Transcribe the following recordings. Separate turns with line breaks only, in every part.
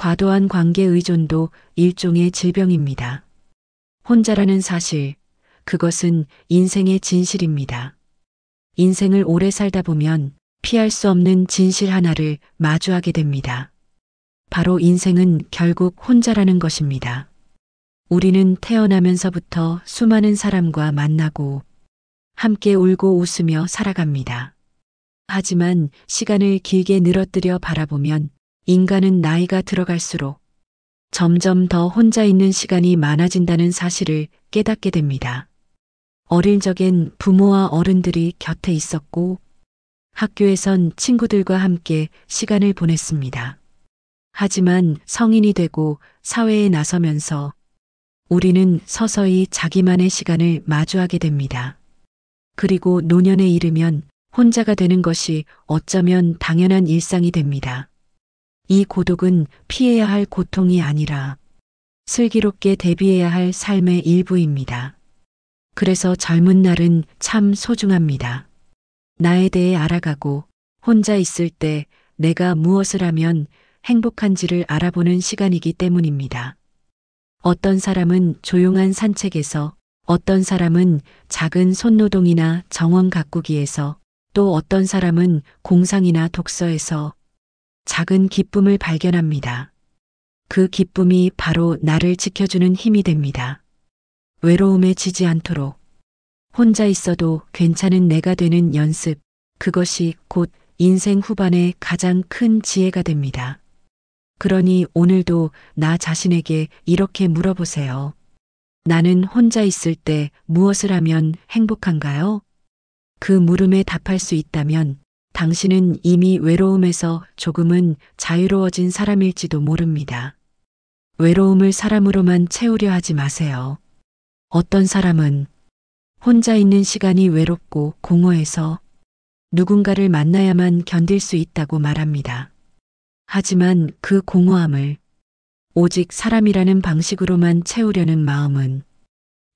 과도한 관계 의존도 일종의 질병입니다. 혼자라는 사실, 그것은 인생의 진실입니다. 인생을 오래 살다 보면 피할 수 없는 진실 하나를 마주하게 됩니다. 바로 인생은 결국 혼자라는 것입니다. 우리는 태어나면서부터 수많은 사람과 만나고 함께 울고 웃으며 살아갑니다. 하지만 시간을 길게 늘어뜨려 바라보면 인간은 나이가 들어갈수록 점점 더 혼자 있는 시간이 많아진다는 사실을 깨닫게 됩니다. 어릴 적엔 부모와 어른들이 곁에 있었고 학교에선 친구들과 함께 시간을 보냈습니다. 하지만 성인이 되고 사회에 나서면서 우리는 서서히 자기만의 시간을 마주하게 됩니다. 그리고 노년에 이르면 혼자가 되는 것이 어쩌면 당연한 일상이 됩니다. 이 고독은 피해야 할 고통이 아니라 슬기롭게 대비해야 할 삶의 일부입니다. 그래서 젊은 날은 참 소중합니다. 나에 대해 알아가고 혼자 있을 때 내가 무엇을 하면 행복한지를 알아보는 시간이기 때문입니다. 어떤 사람은 조용한 산책에서, 어떤 사람은 작은 손노동이나 정원 가꾸기에서, 또 어떤 사람은 공상이나 독서에서 작은 기쁨을 발견합니다. 그 기쁨이 바로 나를 지켜주는 힘이 됩니다. 외로움에 지지 않도록 혼자 있어도 괜찮은 내가 되는 연습, 그것이 곧 인생 후반의 가장 큰 지혜가 됩니다. 그러니 오늘도 나 자신에게 이렇게 물어보세요. 나는 혼자 있을 때 무엇을 하면 행복한가요? 그 물음에 답할 수 있다면 당신은 이미 외로움에서 조금은 자유로워진 사람일지도 모릅니다. 외로움을 사람으로만 채우려 하지 마세요. 어떤 사람은 혼자 있는 시간이 외롭고 공허해서 누군가를 만나야만 견딜 수 있다고 말합니다. 하지만 그 공허함을 오직 사람이라는 방식으로만 채우려는 마음은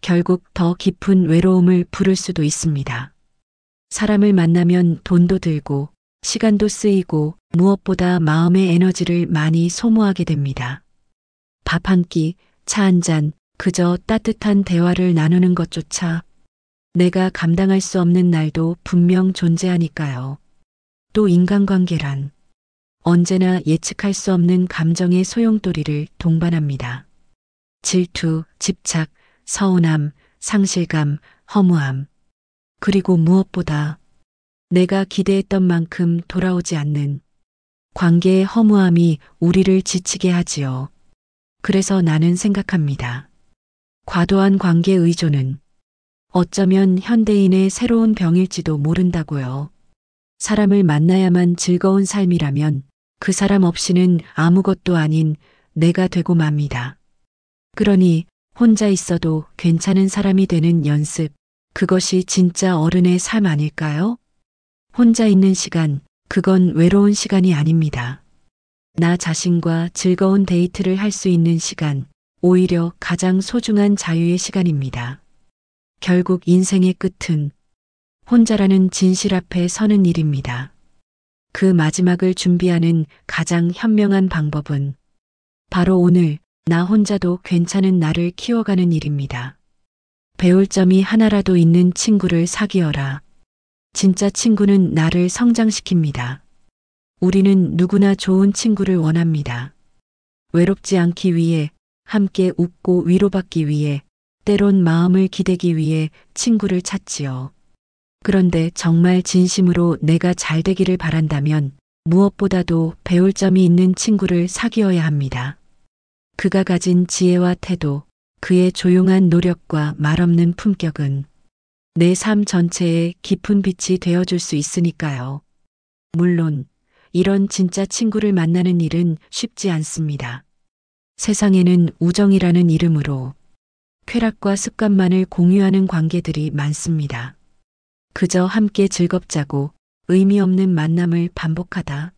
결국 더 깊은 외로움을 부를 수도 있습니다. 사람을 만나면 돈도 들고 시간도 쓰이고 무엇보다 마음의 에너지를 많이 소모하게 됩니다. 밥 한 끼, 차 한 잔, 그저 따뜻한 대화를 나누는 것조차 내가 감당할 수 없는 날도 분명 존재하니까요. 또 인간관계란 언제나 예측할 수 없는 감정의 소용돌이를 동반합니다. 질투, 집착, 서운함, 상실감, 허무함. 그리고 무엇보다 내가 기대했던 만큼 돌아오지 않는 관계의 허무함이 우리를 지치게 하지요. 그래서 나는 생각합니다. 과도한 관계 의존은 어쩌면 현대인의 새로운 병일지도 모른다고요. 사람을 만나야만 즐거운 삶이라면 그 사람 없이는 아무것도 아닌 내가 되고 맙니다. 그러니 혼자 있어도 괜찮은 사람이 되는 연습, 그것이 진짜 어른의 삶 아닐까요? 혼자 있는 시간, 그건 외로운 시간이 아닙니다. 나 자신과 즐거운 데이트를 할 수 있는 시간, 오히려 가장 소중한 자유의 시간입니다. 결국 인생의 끝은 혼자라는 진실 앞에 서는 일입니다. 그 마지막을 준비하는 가장 현명한 방법은 바로 오늘 나 혼자도 괜찮은 나를 키워가는 일입니다. 배울 점이 하나라도 있는 친구를 사귀어라. 진짜 친구는 나를 성장시킵니다. 우리는 누구나 좋은 친구를 원합니다. 외롭지 않기 위해, 함께 웃고 위로받기 위해, 때론 마음을 기대기 위해 친구를 찾지요. 그런데 정말 진심으로 내가 잘 되기를 바란다면 무엇보다도 배울 점이 있는 친구를 사귀어야 합니다. 그가 가진 지혜와 태도, 그의 조용한 노력과 말없는 품격은 내 삶 전체에 깊은 빛이 되어줄 수 있으니까요. 물론 이런 진짜 친구를 만나는 일은 쉽지 않습니다. 세상에는 우정이라는 이름으로 쾌락과 습관만을 공유하는 관계들이 많습니다. 그저 함께 즐겁자고 의미 없는 만남을 반복하다.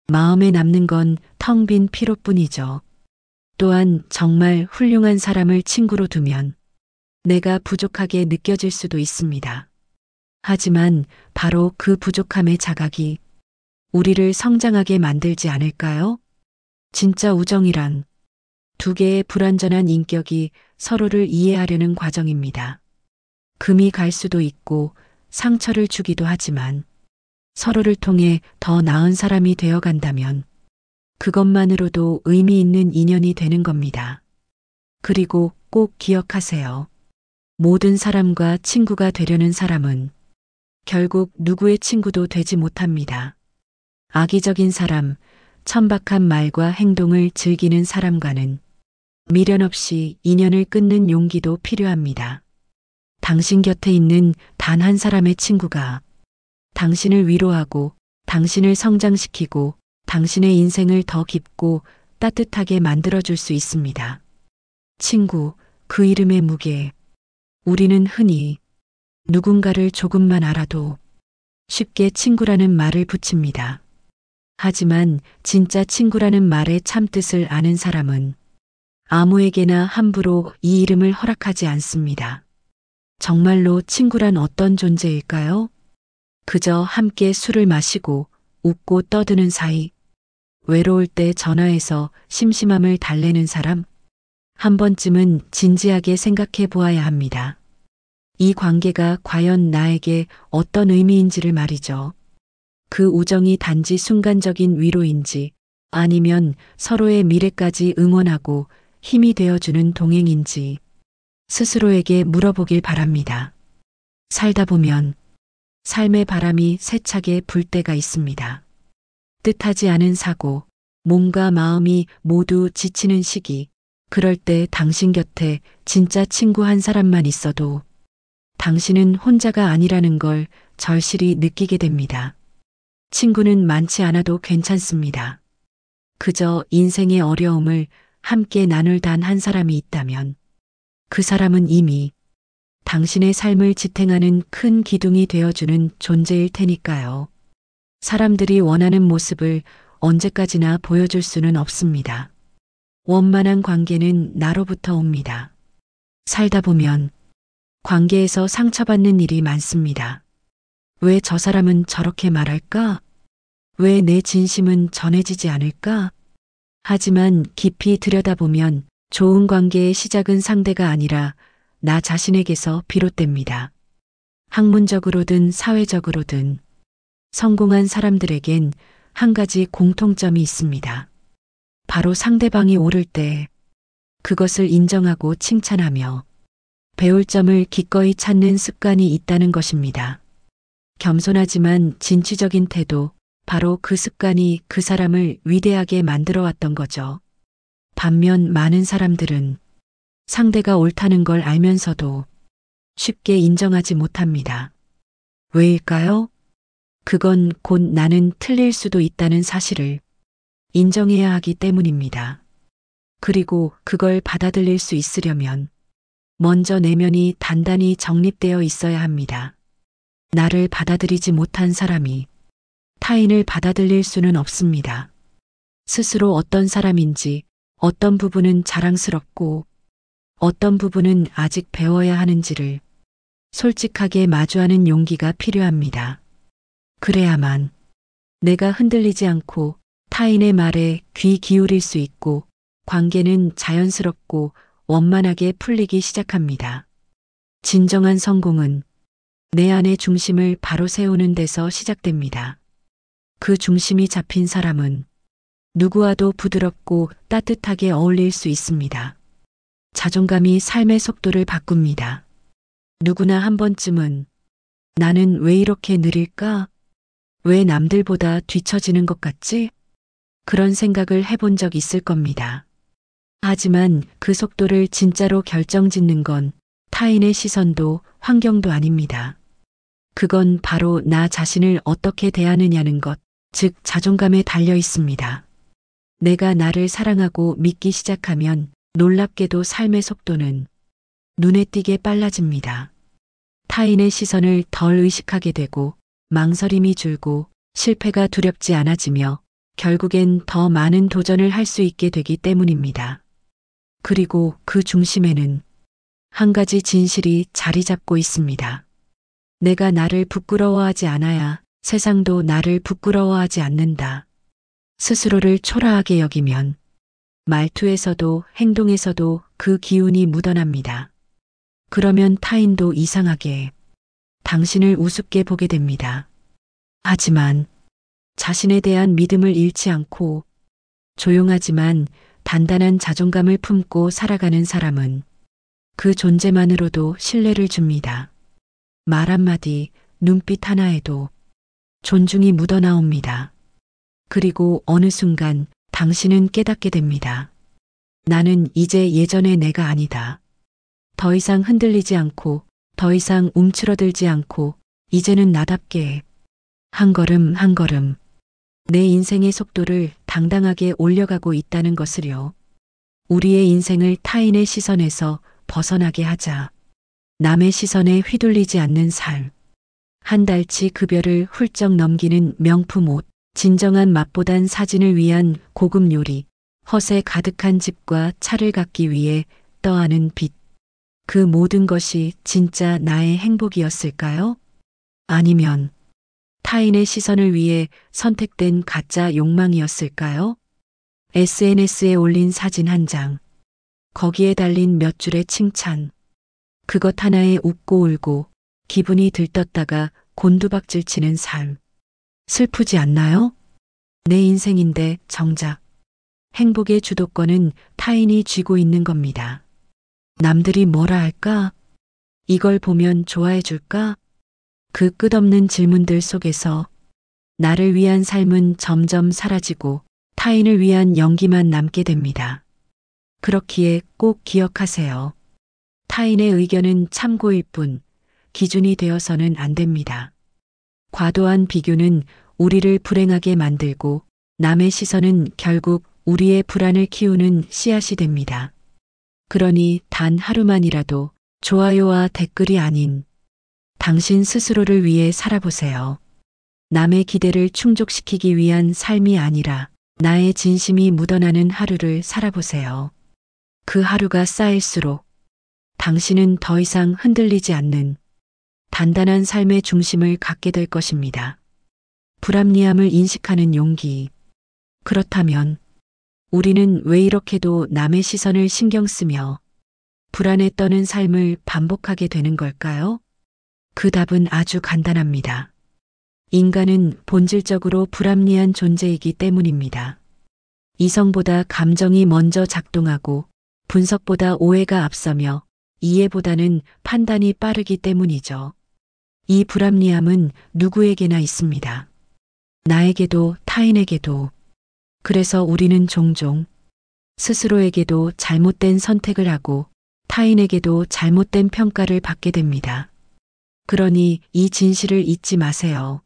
마음에 남는 건 텅 빈 피로뿐이죠. 또한 정말 훌륭한 사람을 친구로 두면 내가 부족하게 느껴질 수도 있습니다. 하지만 바로 그 부족함의 자각이 우리를 성장하게 만들지 않을까요? 진짜 우정이란 두 개의 불완전한 인격이 서로를 이해하려는 과정입니다. 금이 갈 수도 있고 상처를 주기도 하지만 서로를 통해 더 나은 사람이 되어 간다면 그것만으로도 의미 있는 인연이 되는 겁니다. 그리고 꼭 기억하세요. 모든 사람과 친구가 되려는 사람은 결국 누구의 친구도 되지 못합니다. 악의적인 사람, 천박한 말과 행동을 즐기는 사람과는 미련 없이 인연을 끊는 용기도 필요합니다. 당신 곁에 있는 단 한 사람의 친구가 당신을 위로하고 당신을 성장시키고 당신의 인생을 더 깊고 따뜻하게 만들어줄 수 있습니다. 친구, 그 이름의 무게. 우리는 흔히 누군가를 조금만 알아도 쉽게 친구라는 말을 붙입니다. 하지만 진짜 친구라는 말의 참뜻을 아는 사람은 아무에게나 함부로 이 이름을 허락하지 않습니다. 정말로 친구란 어떤 존재일까요? 그저 함께 술을 마시고 웃고 떠드는 사이, 외로울 때 전화해서 심심함을 달래는 사람, 한 번쯤은 진지하게 생각해 보아야 합니다. 이 관계가 과연 나에게 어떤 의미인지를 말이죠. 그 우정이 단지 순간적인 위로인지 아니면 서로의 미래까지 응원하고 힘이 되어주는 동행인지 스스로에게 물어보길 바랍니다. 살다 보면 삶의 바람이 세차게 불 때가 있습니다. 뜻하지 않은 사고, 몸과 마음이 모두 지치는 시기, 그럴 때 당신 곁에 진짜 친구 한 사람만 있어도 당신은 혼자가 아니라는 걸 절실히 느끼게 됩니다. 친구는 많지 않아도 괜찮습니다. 그저 인생의 어려움을 함께 나눌 단 한 사람이 있다면 그 사람은 이미 당신의 삶을 지탱하는 큰 기둥이 되어주는 존재일 테니까요. 사람들이 원하는 모습을 언제까지나 보여줄 수는 없습니다. 원만한 관계는 나로부터 옵니다. 살다 보면 관계에서 상처받는 일이 많습니다. 왜 저 사람은 저렇게 말할까? 왜 내 진심은 전해지지 않을까? 하지만 깊이 들여다보면 좋은 관계의 시작은 상대가 아니라 나 자신에게서 비롯됩니다. 학문적으로든 사회적으로든 성공한 사람들에겐 한 가지 공통점이 있습니다. 바로 상대방이 옳을 때 그것을 인정하고 칭찬하며 배울 점을 기꺼이 찾는 습관이 있다는 것입니다. 겸손하지만 진취적인 태도, 바로 그 습관이 그 사람을 위대하게 만들어 왔던 거죠. 반면 많은 사람들은 상대가 옳다는 걸 알면서도 쉽게 인정하지 못합니다. 왜일까요? 그건 곧 나는 틀릴 수도 있다는 사실을 인정해야 하기 때문입니다. 그리고 그걸 받아들일 수 있으려면 먼저 내면이 단단히 정립되어 있어야 합니다. 나를 받아들이지 못한 사람이 타인을 받아들일 수는 없습니다. 스스로 어떤 사람인지, 어떤 부분은 자랑스럽고 어떤 부분은 아직 배워야 하는지를 솔직하게 마주하는 용기가 필요합니다. 그래야만 내가 흔들리지 않고 타인의 말에 귀 기울일 수 있고 관계는 자연스럽고 원만하게 풀리기 시작합니다. 진정한 성공은 내 안의 중심을 바로 세우는 데서 시작됩니다. 그 중심이 잡힌 사람은 누구와도 부드럽고 따뜻하게 어울릴 수 있습니다. 자존감이 삶의 속도를 바꿉니다. 누구나 한 번쯤은 나는 왜 이렇게 느릴까? 왜 남들보다 뒤처지는 것 같지? 그런 생각을 해본 적 있을 겁니다. 하지만 그 속도를 진짜로 결정짓는 건 타인의 시선도 환경도 아닙니다. 그건 바로 나 자신을 어떻게 대하느냐는 것, 즉 자존감에 달려 있습니다. 내가 나를 사랑하고 믿기 시작하면 놀랍게도 삶의 속도는 눈에 띄게 빨라집니다. 타인의 시선을 덜 의식하게 되고 망설임이 줄고 실패가 두렵지 않아지며 결국엔 더 많은 도전을 할 수 있게 되기 때문입니다. 그리고 그 중심에는 한 가지 진실이 자리 잡고 있습니다. 내가 나를 부끄러워하지 않아야 세상도 나를 부끄러워하지 않는다. 스스로를 초라하게 여기면 말투에서도 행동에서도 그 기운이 묻어납니다. 그러면 타인도 이상하게 당신을 우습게 보게 됩니다. 하지만 자신에 대한 믿음을 잃지 않고 조용하지만 단단한 자존감을 품고 살아가는 사람은 그 존재만으로도 신뢰를 줍니다. 말 한마디, 눈빛 하나에도 존중이 묻어나옵니다. 그리고 어느 순간 당신은 깨닫게 됩니다. 나는 이제 예전의 내가 아니다. 더 이상 흔들리지 않고 더 이상 움츠러들지 않고 이제는 나답게 한 걸음 한 걸음 내 인생의 속도를 당당하게 올려가고 있다는 것을요. 우리의 인생을 타인의 시선에서 벗어나게 하자. 남의 시선에 휘둘리지 않는 삶. 한 달치 급여를 훌쩍 넘기는 명품 옷. 진정한 맛보단 사진을 위한 고급 요리. 허세 가득한 집과 차를 갖기 위해 떠하는 빛. 그 모든 것이 진짜 나의 행복이었을까요? 아니면 타인의 시선을 위해 선택된 가짜 욕망이었을까요? SNS에 올린 사진 한 장. 거기에 달린 몇 줄의 칭찬. 그것 하나에 웃고 울고 기분이 들떴다가 곤두박질 치는 삶. 슬프지 않나요? 내 인생인데 정작 행복의 주도권은 타인이 쥐고 있는 겁니다. 남들이 뭐라 할까? 이걸 보면 좋아해 줄까? 그 끝없는 질문들 속에서 나를 위한 삶은 점점 사라지고 타인을 위한 연기만 남게 됩니다. 그렇기에 꼭 기억하세요. 타인의 의견은 참고일 뿐 기준이 되어서는 안 됩니다. 과도한 비교는 우리를 불행하게 만들고 남의 시선은 결국 우리의 불안을 키우는 씨앗이 됩니다. 그러니 단 하루만이라도 좋아요와 댓글이 아닌 당신 스스로를 위해 살아보세요. 남의 기대를 충족시키기 위한 삶이 아니라 나의 진심이 묻어나는 하루를 살아보세요. 그 하루가 쌓일수록 당신은 더 이상 흔들리지 않는 단단한 삶의 중심을 갖게 될 것입니다. 불합리함을 인식하는 용기. 그렇다면 우리는 왜 이렇게도 남의 시선을 신경 쓰며 불안에 떠는 삶을 반복하게 되는 걸까요? 그 답은 아주 간단합니다. 인간은 본질적으로 불합리한 존재이기 때문입니다. 이성보다 감정이 먼저 작동하고 분석보다 오해가 앞서며 이해보다는 판단이 빠르기 때문이죠. 이 불합리함은 누구에게나 있습니다. 나에게도 타인에게도. 그래서 우리는 종종 스스로에게도 잘못된 선택을 하고 타인에게도 잘못된 평가를 받게 됩니다. 그러니 이 진실을 잊지 마세요.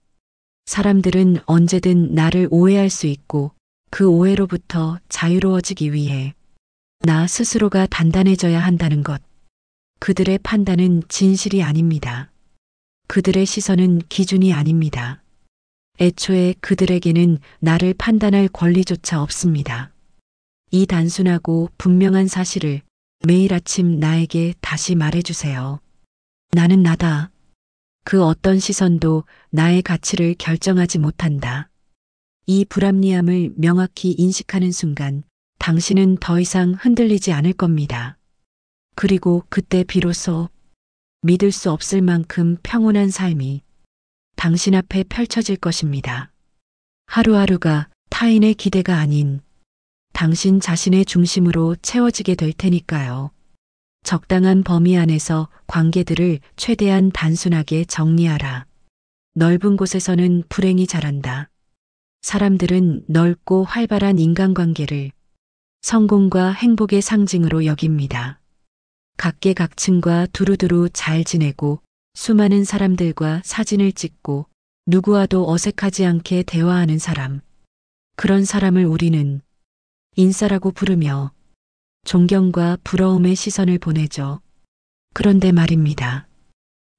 사람들은 언제든 나를 오해할 수 있고 그 오해로부터 자유로워지기 위해 나 스스로가 단단해져야 한다는 것. 그들의 판단은 진실이 아닙니다. 그들의 시선은 기준이 아닙니다. 애초에 그들에게는 나를 판단할 권리조차 없습니다. 이 단순하고 분명한 사실을 매일 아침 나에게 다시 말해주세요. 나는 나다. 그 어떤 시선도 나의 가치를 결정하지 못한다. 이 불합리함을 명확히 인식하는 순간 당신은 더 이상 흔들리지 않을 겁니다. 그리고 그때 비로소 믿을 수 없을 만큼 평온한 삶이 당신 앞에 펼쳐질 것입니다. 하루하루가 타인의 기대가 아닌 당신 자신의 중심으로 채워지게 될 테니까요. 적당한 범위 안에서 관계들을 최대한 단순하게 정리하라. 넓은 곳에서는 불행이 자란다. 사람들은 넓고 활발한 인간관계를 성공과 행복의 상징으로 여깁니다. 각계각층과 두루두루 잘 지내고 수많은 사람들과 사진을 찍고 누구와도 어색하지 않게 대화하는 사람. 그런 사람을 우리는 인싸라고 부르며 존경과 부러움의 시선을 보내죠. 그런데 말입니다.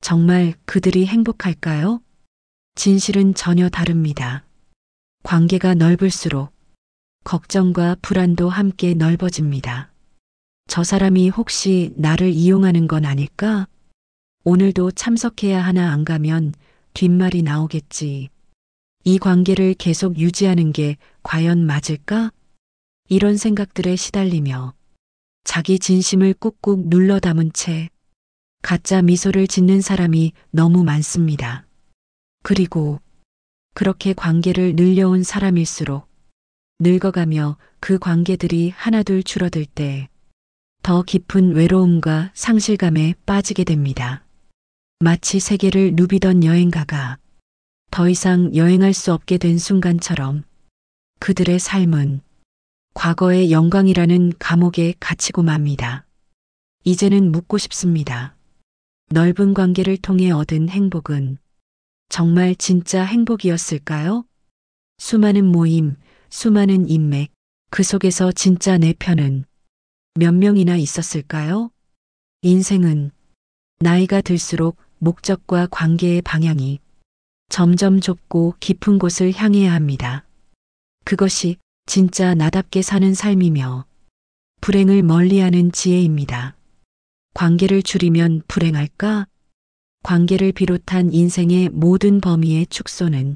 정말 그들이 행복할까요? 진실은 전혀 다릅니다. 관계가 넓을수록 걱정과 불안도 함께 넓어집니다. 저 사람이 혹시 나를 이용하는 건 아닐까? 오늘도 참석해야 하나 안 가면 뒷말이 나오겠지. 이 관계를 계속 유지하는 게 과연 맞을까? 이런 생각들에 시달리며 자기 진심을 꾹꾹 눌러 담은 채 가짜 미소를 짓는 사람이 너무 많습니다. 그리고 그렇게 관계를 늘려온 사람일수록 늙어가며 그 관계들이 하나둘 줄어들 때 더 깊은 외로움과 상실감에 빠지게 됩니다. 마치 세계를 누비던 여행가가 더 이상 여행할 수 없게 된 순간처럼 그들의 삶은 과거의 영광이라는 감옥에 갇히고 맙니다. 이제는 묻고 싶습니다. 넓은 관계를 통해 얻은 행복은 정말 진짜 행복이었을까요? 수많은 모임, 수많은 인맥, 그 속에서 진짜 내 편은 몇 명이나 있었을까요? 인생은 나이가 들수록 목적과 관계의 방향이 점점 좁고 깊은 곳을 향해야 합니다. 그것이 진짜 나답게 사는 삶이며 불행을 멀리하는 지혜입니다. 관계를 줄이면 불행할까? 관계를 비롯한 인생의 모든 범위의 축소는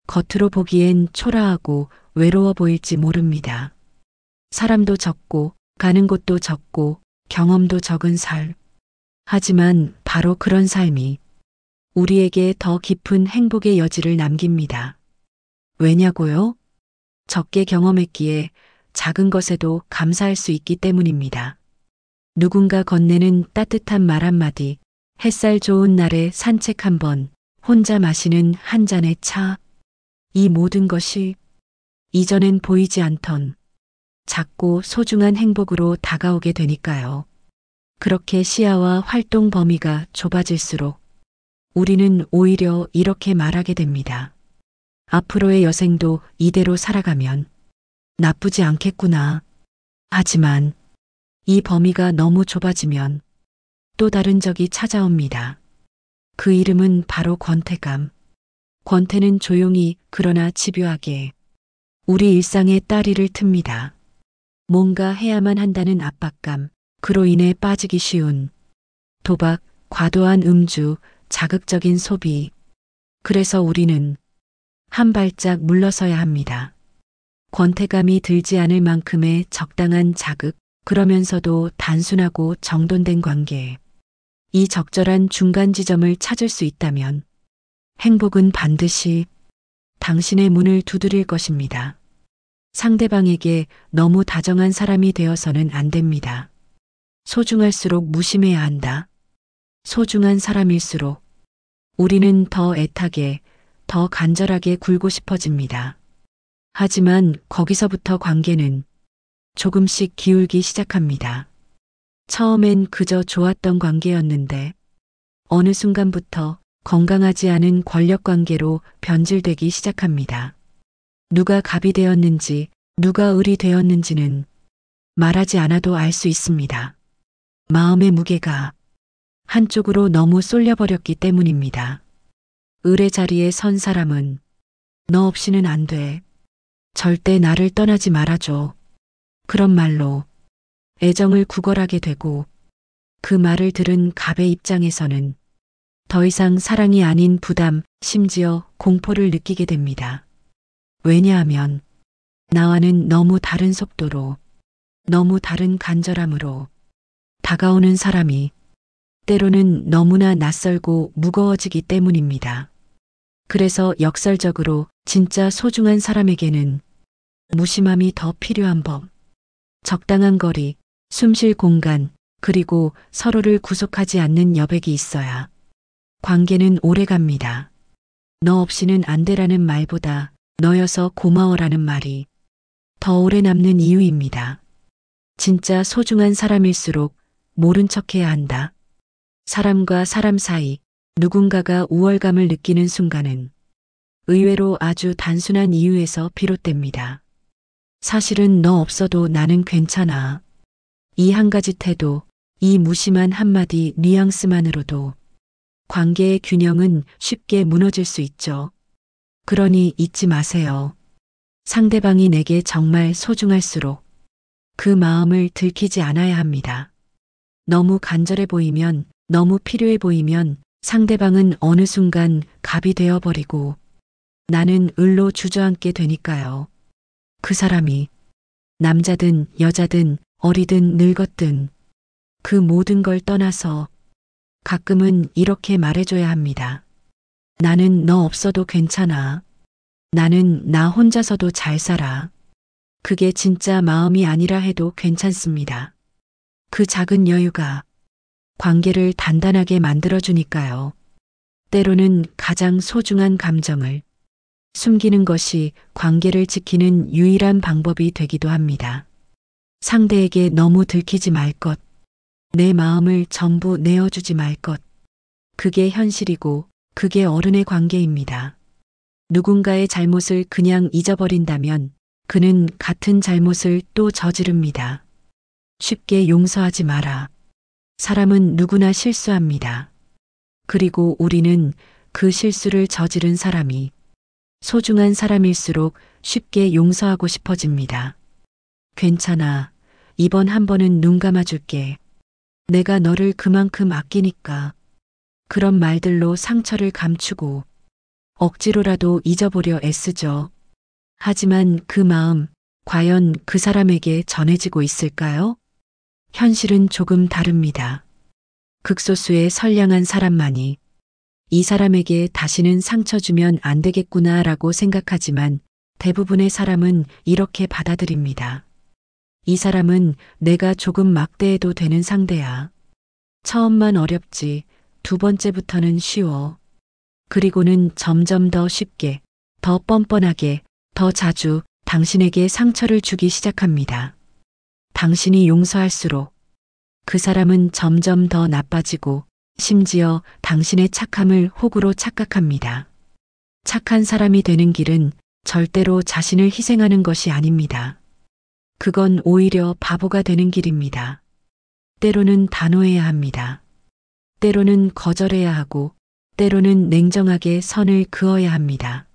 겉으로 보기엔 초라하고 외로워 보일지 모릅니다. 사람도 적고 가는 곳도 적고 경험도 적은 삶. 하지만 바로 그런 삶이 우리에게 더 깊은 행복의 여지를 남깁니다. 왜냐고요? 적게 경험했기에 작은 것에도 감사할 수 있기 때문입니다. 누군가 건네는 따뜻한 말 한마디, 햇살 좋은 날에 산책 한번, 혼자 마시는 한 잔의 차. 이 모든 것이 이전엔 보이지 않던 작고 소중한 행복으로 다가오게 되니까요. 그렇게 시야와 활동 범위가 좁아질수록 우리는 오히려 이렇게 말하게 됩니다. 앞으로의 여생도 이대로 살아가면 나쁘지 않겠구나. 하지만 이 범위가 너무 좁아지면 또 다른 적이 찾아옵니다. 그 이름은 바로 권태감. 권태는 조용히 그러나 집요하게 우리 일상의 따리를 틉니다. 뭔가 해야만 한다는 압박감, 그로 인해 빠지기 쉬운 도박, 과도한 음주, 자극적인 소비. 그래서 우리는 한 발짝 물러서야 합니다. 권태감이 들지 않을 만큼의 적당한 자극, 그러면서도 단순하고 정돈된 관계. 이 적절한 중간 지점을 찾을 수 있다면 행복은 반드시 당신의 문을 두드릴 것입니다. 상대방에게 너무 다정한 사람이 되어서는 안 됩니다. 소중할수록 무심해야 한다. 소중한 사람일수록 우리는 더 애타게, 더 간절하게 굴고 싶어집니다. 하지만 거기서부터 관계는 조금씩 기울기 시작합니다. 처음엔 그저 좋았던 관계였는데 어느 순간부터 건강하지 않은 권력 관계로 변질되기 시작합니다. 누가 갑이 되었는지, 누가 을이 되었는지는 말하지 않아도 알 수 있습니다. 마음의 무게가 한쪽으로 너무 쏠려버렸기 때문입니다. 을의 자리에 선 사람은 너 없이는 안 돼. 절대 나를 떠나지 말아줘. 그런 말로 애정을 구걸하게 되고 그 말을 들은 갑의 입장에서는 더 이상 사랑이 아닌 부담, 심지어 공포를 느끼게 됩니다. 왜냐하면 나와는 너무 다른 속도로, 너무 다른 간절함으로 다가오는 사람이 때로는 너무나 낯설고 무거워지기 때문입니다. 그래서 역설적으로 진짜 소중한 사람에게는 무심함이 더 필요한 법, 적당한 거리, 숨쉴 공간, 그리고 서로를 구속하지 않는 여백이 있어야 관계는 오래갑니다. 너 없이는 안 돼라는 말보다 너여서 고마워라는 말이 더 오래 남는 이유입니다. 진짜 소중한 사람일수록 모른 척해야 한다. 사람과 사람 사이 누군가가 우월감을 느끼는 순간은 의외로 아주 단순한 이유에서 비롯됩니다. 사실은 너 없어도 나는 괜찮아. 이 한 가지 태도, 이 무심한 한마디 뉘앙스만으로도 관계의 균형은 쉽게 무너질 수 있죠. 그러니 잊지 마세요. 상대방이 내게 정말 소중할수록 그 마음을 들키지 않아야 합니다. 너무 간절해 보이면, 너무 필요해 보이면 상대방은 어느 순간 갑이 되어버리고 나는 을로 주저앉게 되니까요. 그 사람이 남자든 여자든 어리든 늙었든 그 모든 걸 떠나서 가끔은 이렇게 말해줘야 합니다. 나는 너 없어도 괜찮아. 나는 나 혼자서도 잘 살아. 그게 진짜 마음이 아니라 해도 괜찮습니다. 그 작은 여유가 관계를 단단하게 만들어주니까요. 때로는 가장 소중한 감정을 숨기는 것이 관계를 지키는 유일한 방법이 되기도 합니다. 상대에게 너무 들키지 말 것, 내 마음을 전부 내어주지 말 것. 그게 현실이고 그게 어른의 관계입니다. 누군가의 잘못을 그냥 잊어버린다면 그는 같은 잘못을 또 저지릅니다. 쉽게 용서하지 마라. 사람은 누구나 실수합니다. 그리고 우리는 그 실수를 저지른 사람이 소중한 사람일수록 쉽게 용서하고 싶어집니다. 괜찮아. 이번 한 번은 눈 감아줄게. 내가 너를 그만큼 아끼니까. 그런 말들로 상처를 감추고 억지로라도 잊어보려 애쓰죠. 하지만 그 마음, 과연 그 사람에게 전해지고 있을까요? 현실은 조금 다릅니다. 극소수의 선량한 사람만이 이 사람에게 다시는 상처 주면 안 되겠구나라고 생각하지만 대부분의 사람은 이렇게 받아들입니다. 이 사람은 내가 조금 막대해도 되는 상대야. 처음만 어렵지, 두 번째부터는 쉬워. 그리고는 점점 더 쉽게, 더 뻔뻔하게, 더 자주 당신에게 상처를 주기 시작합니다. 당신이 용서할수록 그 사람은 점점 더 나빠지고 심지어 당신의 착함을 호구로 착각합니다. 착한 사람이 되는 길은 절대로 자신을 희생하는 것이 아닙니다. 그건 오히려 바보가 되는 길입니다. 때로는 단호해야 합니다. 때로는 거절해야 하고 때로는 냉정하게 선을 그어야 합니다.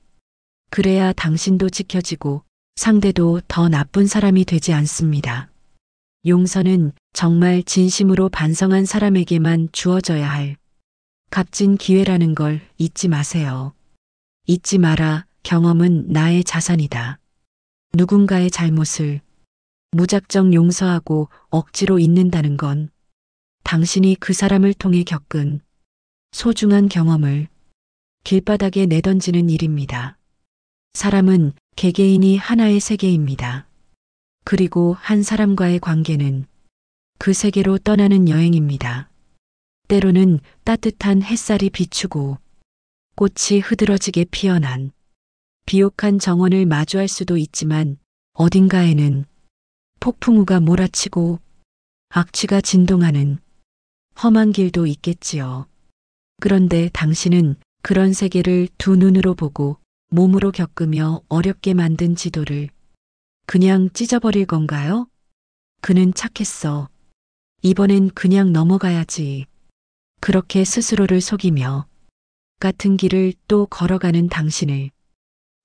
그래야 당신도 지켜지고 상대도 더 나쁜 사람이 되지 않습니다. 용서는 정말 진심으로 반성한 사람에게만 주어져야 할 값진 기회라는 걸 잊지 마세요. 잊지 마라. 경험은 나의 자산이다. 누군가의 잘못을 무작정 용서하고 억지로 잊는다는 건 당신이 그 사람을 통해 겪은 소중한 경험을 길바닥에 내던지는 일입니다. 사람은 개개인이 하나의 세계입니다. 그리고 한 사람과의 관계는 그 세계로 떠나는 여행입니다. 때로는 따뜻한 햇살이 비추고 꽃이 흐드러지게 피어난 비옥한 정원을 마주할 수도 있지만 어딘가에는 폭풍우가 몰아치고 악취가 진동하는 험한 길도 있겠지요. 그런데 당신은 그런 세계를 두 눈으로 보고 몸으로 겪으며 어렵게 만든 지도를 그냥 찢어버릴 건가요? 그는 착했어. 이번엔 그냥 넘어가야지. 그렇게 스스로를 속이며 같은 길을 또 걸어가는 당신을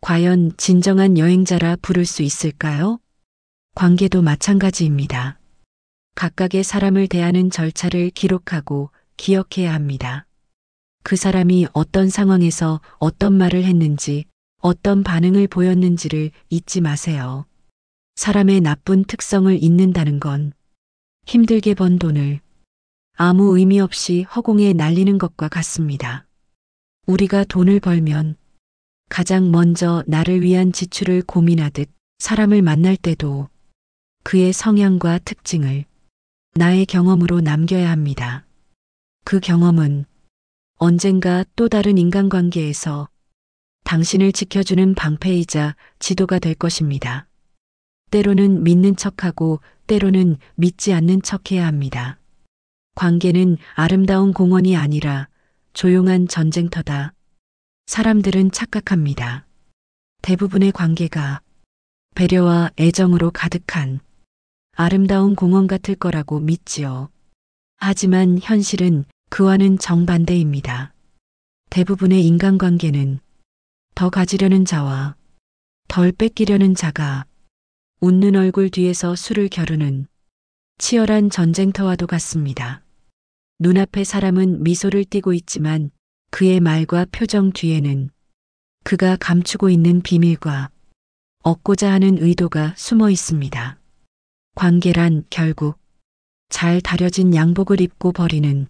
과연 진정한 여행자라 부를 수 있을까요? 관계도 마찬가지입니다. 각각의 사람을 대하는 절차를 기록하고 기억해야 합니다. 그 사람이 어떤 상황에서 어떤 말을 했는지, 어떤 반응을 보였는지를 잊지 마세요. 사람의 나쁜 특성을 잊는다는 건 힘들게 번 돈을 아무 의미 없이 허공에 날리는 것과 같습니다. 우리가 돈을 벌면 가장 먼저 나를 위한 지출을 고민하듯 사람을 만날 때도 그의 성향과 특징을 나의 경험으로 남겨야 합니다. 그 경험은 언젠가 또 다른 인간관계에서 당신을 지켜주는 방패이자 지도가 될 것입니다. 때로는 믿는 척하고 때로는 믿지 않는 척해야 합니다. 관계는 아름다운 공원이 아니라 조용한 전쟁터다. 사람들은 착각합니다. 대부분의 관계가 배려와 애정으로 가득한 아름다운 공원 같을 거라고 믿지요. 하지만 현실은 그와는 정반대입니다. 대부분의 인간관계는 더 가지려는 자와 덜 뺏기려는 자가 웃는 얼굴 뒤에서 수를 겨루는 치열한 전쟁터와도 같습니다. 눈앞의 사람은 미소를 띠고 있지만 그의 말과 표정 뒤에는 그가 감추고 있는 비밀과 얻고자 하는 의도가 숨어 있습니다. 관계란 결국 잘 다려진 양복을 입고 벌이는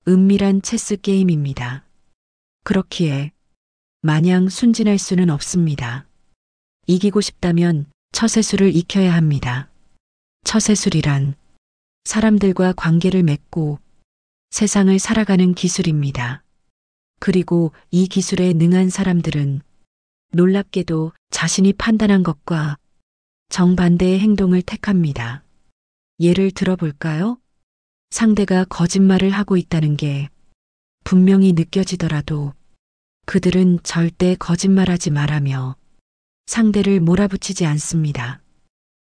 은밀한 체스 게임입니다. 그렇기에 마냥 순진할 수는 없습니다. 이기고 싶다면 처세술을 익혀야 합니다. 처세술이란 사람들과 관계를 맺고 세상을 살아가는 기술입니다. 그리고 이 기술에 능한 사람들은 놀랍게도 자신이 판단한 것과 정반대의 행동을 택합니다. 예를 들어볼까요? 상대가 거짓말을 하고 있다는 게 분명히 느껴지더라도 그들은 절대 거짓말하지 말라며 상대를 몰아붙이지 않습니다.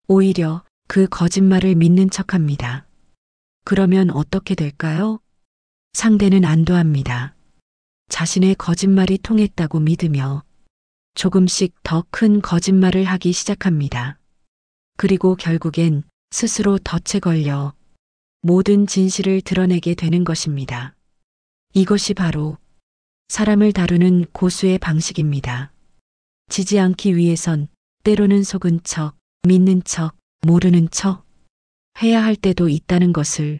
오히려 그 거짓말을 믿는 척합니다. 그러면 어떻게 될까요? 상대는 안도합니다. 자신의 거짓말이 통했다고 믿으며 조금씩 더 큰 거짓말을 하기 시작합니다. 그리고 결국엔 스스로 덫에 걸려 모든 진실을 드러내게 되는 것입니다. 이것이 바로 사람을 다루는 고수의 방식입니다. 지지 않기 위해선 때로는 속은 척, 믿는 척, 모르는 척 해야 할 때도 있다는 것을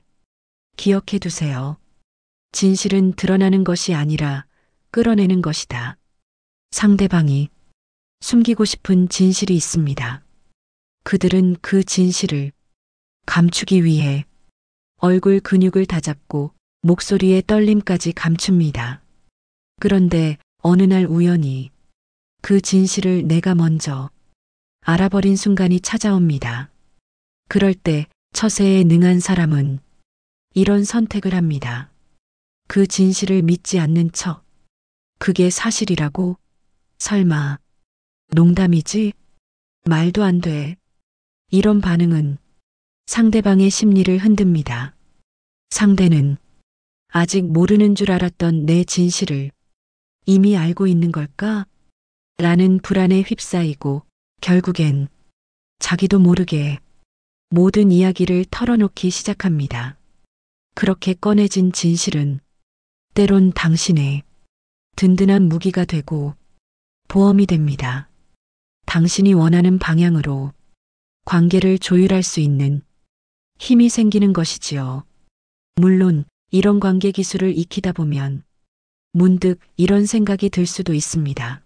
기억해 두세요. 진실은 드러나는 것이 아니라 끌어내는 것이다. 상대방이 숨기고 싶은 진실이 있습니다. 그들은 그 진실을 감추기 위해 얼굴 근육을 다잡고 목소리의 떨림까지 감춥니다. 그런데 어느 날 우연히 그 진실을 내가 먼저 알아버린 순간이 찾아옵니다. 그럴 때 처세에 능한 사람은 이런 선택을 합니다. 그 진실을 믿지 않는 척. 그게 사실이라고? 설마 농담이지? 말도 안 돼. 이런 반응은 상대방의 심리를 흔듭니다. 상대는 아직 모르는 줄 알았던 내 진실을 이미 알고 있는 걸까? 라는 불안에 휩싸이고 결국엔 자기도 모르게 모든 이야기를 털어놓기 시작합니다. 그렇게 꺼내진 진실은 때론 당신의 든든한 무기가 되고 보험이 됩니다. 당신이 원하는 방향으로 관계를 조율할 수 있는 힘이 생기는 것이지요. 물론 이런 관계 기술을 익히다 보면 문득 이런 생각이 들 수도 있습니다.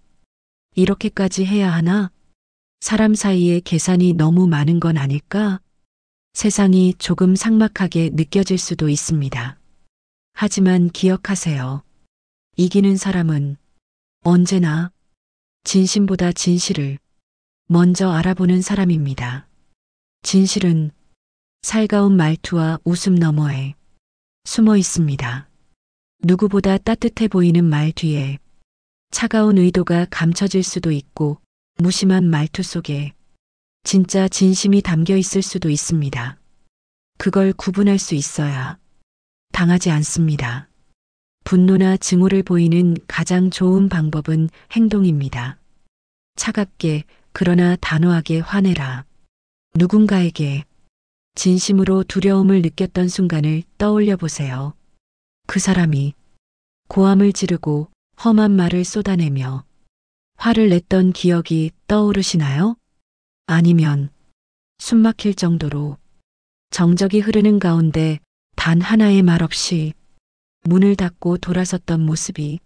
이렇게까지 해야 하나? 사람 사이에 계산이 너무 많은 건 아닐까? 세상이 조금 삭막하게 느껴질 수도 있습니다. 하지만 기억하세요. 이기는 사람은 언제나 진심보다 진실을 먼저 알아보는 사람입니다. 진실은 살가운 말투와 웃음 너머에 숨어 있습니다. 누구보다 따뜻해 보이는 말 뒤에 차가운 의도가 감춰질 수도 있고 무심한 말투 속에 진짜 진심이 담겨 있을 수도 있습니다. 그걸 구분할 수 있어야 당하지 않습니다. 분노나 증오를 보이는 가장 좋은 방법은 행동입니다. 차갑게 그러나 단호하게 화내라. 누군가에게 진심으로 두려움을 느꼈던 순간을 떠올려 보세요. 그 사람이 고함을 지르고 험한 말을 쏟아내며 화를 냈던 기억이 떠오르시나요? 아니면 숨막힐 정도로 정적이 흐르는 가운데 단 하나의 말 없이 문을 닫고 돌아섰던 모습이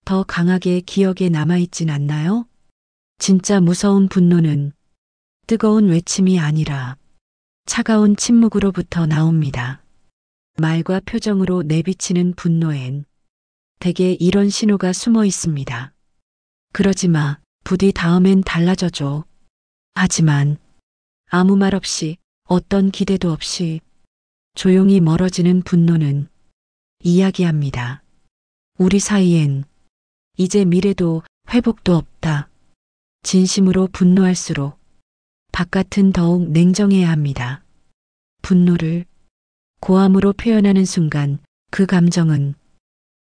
더 강하게 기억에 남아있진 않나요? 진짜 무서운 분노는 뜨거운 외침이 아니라 차가운 침묵으로부터 나옵니다. 말과 표정으로 내비치는 분노엔 대개 이런 신호가 숨어 있습니다. 그러지 마. 부디 다음엔 달라져줘. 하지만 아무 말 없이 어떤 기대도 없이 조용히 멀어지는 분노는 이야기합니다. 우리 사이엔 이제 미래도 회복도 없다. 진심으로 분노할수록 바깥은 더욱 냉정해야 합니다. 분노를 고함으로 표현하는 순간 그 감정은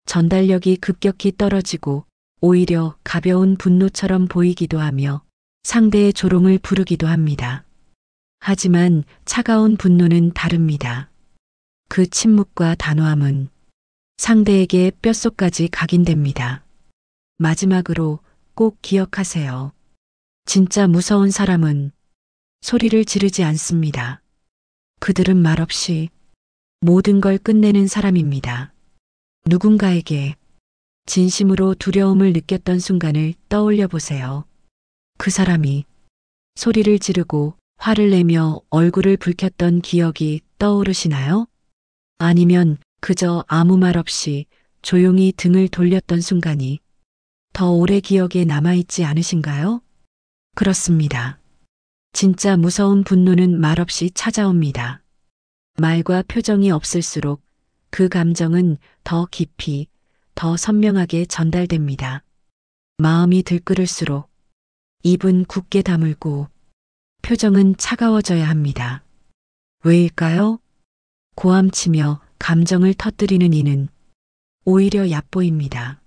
전달력이 급격히 떨어지고 오히려 가벼운 분노처럼 보이기도 하며 상대의 조롱을 부르기도 합니다. 하지만 차가운 분노는 다릅니다. 그 침묵과 단호함은 상대에게 뼛속까지 각인됩니다. 마지막으로 꼭 기억하세요. 진짜 무서운 사람은 소리를 지르지 않습니다. 그들은 말없이 모든 걸 끝내는 사람입니다. 누군가에게 진심으로 두려움을 느꼈던 순간을 떠올려 보세요. 그 사람이 소리를 지르고 화를 내며 얼굴을 붉혔던 기억이 떠오르시나요? 아니면 그저 아무 말 없이 조용히 등을 돌렸던 순간이 더 오래 기억에 남아있지 않으신가요? 그렇습니다. 진짜 무서운 분노는 말없이 찾아옵니다. 말과 표정이 없을수록 그 감정은 더 깊이, 더 선명하게 전달됩니다. 마음이 들끓을수록 입은 굳게 다물고 표정은 차가워져야 합니다. 왜일까요? 고함치며 감정을 터뜨리는 이는 오히려 얕보입니다.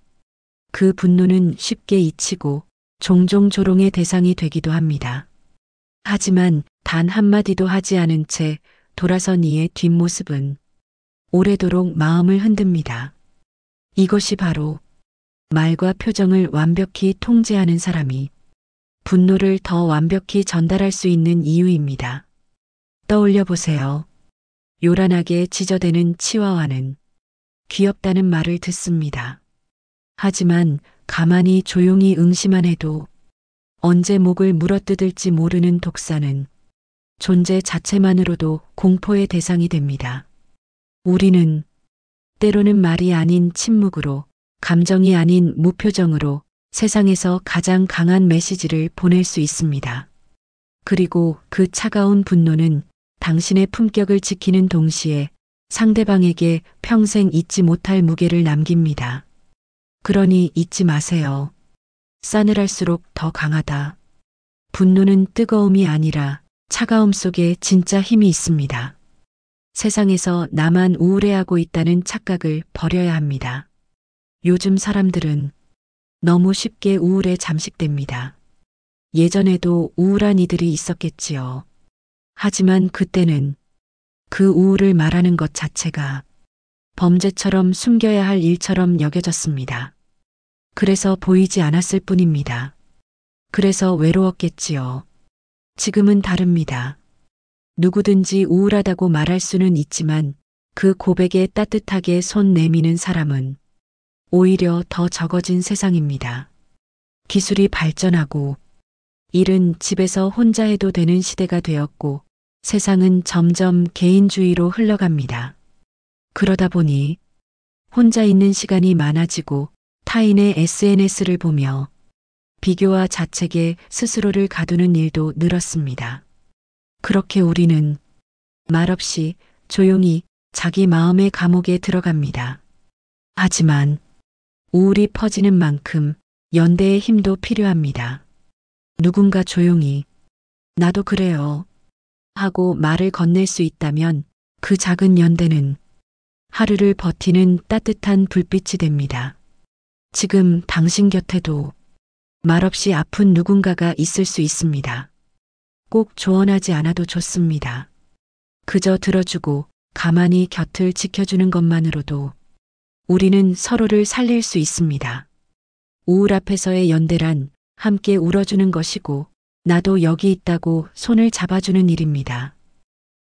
그 분노는 쉽게 잊히고 종종 조롱의 대상이 되기도 합니다. 하지만 단 한마디도 하지 않은 채 돌아선 이의 뒷모습은 오래도록 마음을 흔듭니다. 이것이 바로 말과 표정을 완벽히 통제하는 사람이 분노를 더 완벽히 전달할 수 있는 이유입니다. 떠올려 보세요. 요란하게 지저대는 치와와는 귀엽다는 말을 듣습니다. 하지만 가만히 조용히 응시만 해도 언제 목을 물어뜯을지 모르는 독사는 존재 자체만으로도 공포의 대상이 됩니다. 우리는 때로는 말이 아닌 침묵으로, 감정이 아닌 무표정으로 세상에서 가장 강한 메시지를 보낼 수 있습니다. 그리고 그 차가운 분노는 당신의 품격을 지키는 동시에 상대방에게 평생 잊지 못할 무게를 남깁니다. 그러니 잊지 마세요. 싸늘할수록 더 강하다. 분노는 뜨거움이 아니라 차가움 속에 진짜 힘이 있습니다. 세상에서 나만 우울해하고 있다는 착각을 버려야 합니다. 요즘 사람들은 너무 쉽게 우울에 잠식됩니다. 예전에도 우울한 이들이 있었겠지요. 하지만 그때는 그 우울을 말하는 것 자체가 범죄처럼 숨겨야 할 일처럼 여겨졌습니다. 그래서 보이지 않았을 뿐입니다. 그래서 외로웠겠지요. 지금은 다릅니다. 누구든지 우울하다고 말할 수는 있지만 그 고백에 따뜻하게 손 내미는 사람은 오히려 더 적어진 세상입니다. 기술이 발전하고 일은 집에서 혼자 해도 되는 시대가 되었고 세상은 점점 개인주의로 흘러갑니다. 그러다 보니 혼자 있는 시간이 많아지고 타인의 SNS를 보며 비교와 자책에 스스로를 가두는 일도 늘었습니다. 그렇게 우리는 말없이 조용히 자기 마음의 감옥에 들어갑니다. 하지만 우울이 퍼지는 만큼 연대의 힘도 필요합니다. 누군가 조용히 나도 그래요 하고 말을 건넬 수 있다면 그 작은 연대는 하루를 버티는 따뜻한 불빛이 됩니다. 지금 당신 곁에도 말없이 아픈 누군가가 있을 수 있습니다. 꼭 조언하지 않아도 좋습니다. 그저 들어주고 가만히 곁을 지켜주는 것만으로도 우리는 서로를 살릴 수 있습니다. 우울 앞에서의 연대란 함께 울어주는 것이고 나도 여기 있다고 손을 잡아주는 일입니다.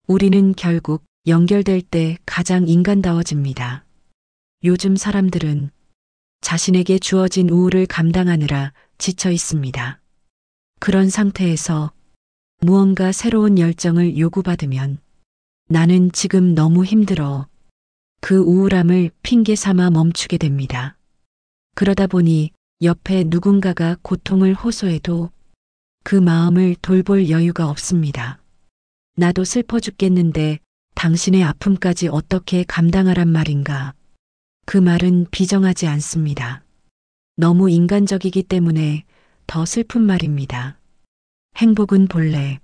우리는 결국 연결될 때 가장 인간다워집니다. 요즘 사람들은 자신에게 주어진 우울을 감당하느라 지쳐 있습니다. 그런 상태에서 무언가 새로운 열정을 요구받으면 나는 지금 너무 힘들어. 그 우울함을 핑계 삼아 멈추게 됩니다. 그러다 보니 옆에 누군가가 고통을 호소해도 그 마음을 돌볼 여유가 없습니다. 나도 슬퍼 죽겠는데 당신의 아픔까지 어떻게 감당하란 말인가. 그 말은 비정하지 않습니다. 너무 인간적이기 때문에 더 슬픈 말입니다. 행복은 본래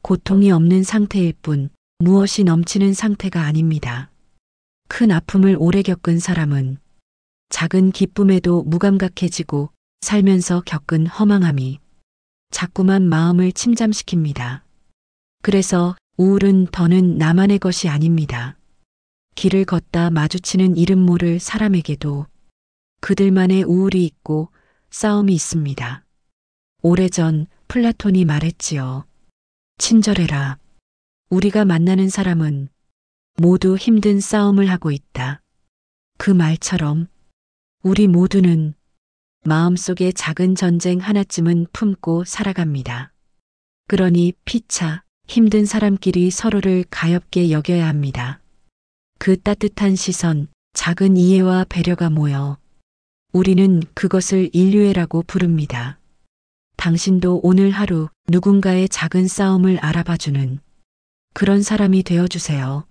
고통이 없는 상태일 뿐 무엇이 넘치는 상태가 아닙니다. 큰 아픔을 오래 겪은 사람은 작은 기쁨에도 무감각해지고 살면서 겪은 허망함이 자꾸만 마음을 침잠시킵니다. 그래서 우울은 더는 나만의 것이 아닙니다. 길을 걷다 마주치는 이름 모를 사람에게도 그들만의 우울이 있고 싸움이 있습니다. 오래전 플라톤이 말했지요. 친절해라. 우리가 만나는 사람은 모두 힘든 싸움을 하고 있다. 그 말처럼 우리 모두는 마음속에 작은 전쟁 하나쯤은 품고 살아갑니다. 그러니 피차 힘든 사람끼리 서로를 가엽게 여겨야 합니다. 그 따뜻한 시선, 작은 이해와 배려가 모여 우리는 그것을 인류애라고 부릅니다. 당신도 오늘 하루 누군가의 작은 싸움을 알아봐주는 그런 사람이 되어주세요.